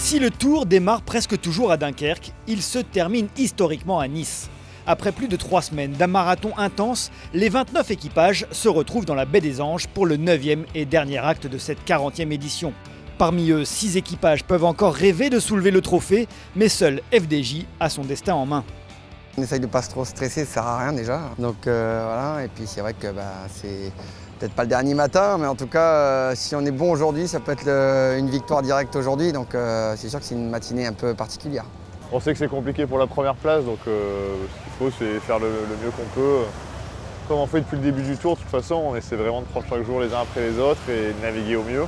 Si le Tour démarre presque toujours à Dunkerque, il se termine historiquement à Nice. Après plus de 3 semaines d'un marathon intense, les 29 équipages se retrouvent dans la baie des Anges pour le 9e et dernier acte de cette 40e édition. Parmi eux, 6 équipages peuvent encore rêver de soulever le trophée, mais seul FDJ a son destin en main. On essaye de ne pas trop stresser, ça sert à rien déjà. Donc voilà, et puis c'est vrai que c'est peut-être pas le dernier matin, mais en tout cas, si on est bon aujourd'hui, ça peut être une victoire directe aujourd'hui. Donc c'est sûr que c'est une matinée un peu particulière. On sait que c'est compliqué pour la première place, donc ce qu'il faut, c'est faire le mieux qu'on peut. Comme on fait depuis le début du Tour, de toute façon, on essaie vraiment de prendre chaque jour les uns après les autres et de naviguer au mieux.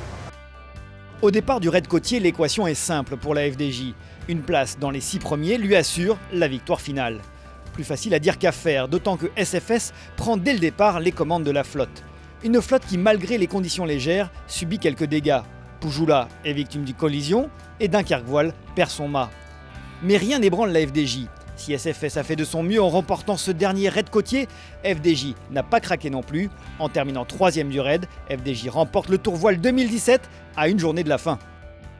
Au départ du raid côtier, l'équation est simple pour la FDJ. Une place dans les 6 premiers lui assure la victoire finale. Plus facile à dire qu'à faire, d'autant que SFS prend dès le départ les commandes de la flotte. Une flotte qui, malgré les conditions légères, subit quelques dégâts. Poujoula est victime d'une collision et Dunkerque Voile perd son mât. Mais rien n'ébranle la FDJ. Si SFS a fait de son mieux en remportant ce dernier raid côtier, FDJ n'a pas craqué non plus. En terminant 3e du raid, FDJ remporte le Tour Voile 2017 à une journée de la fin.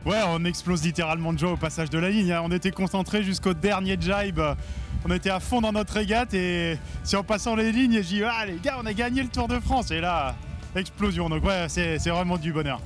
Ouais, on explose littéralement de joie au passage de la ligne. On était concentrés jusqu'au dernier jibe. On était à fond dans notre régate et c'est en passant les lignes, j'ai dit ah les gars, on a gagné le Tour de France. Et là, explosion. Donc ouais, c'est vraiment du bonheur.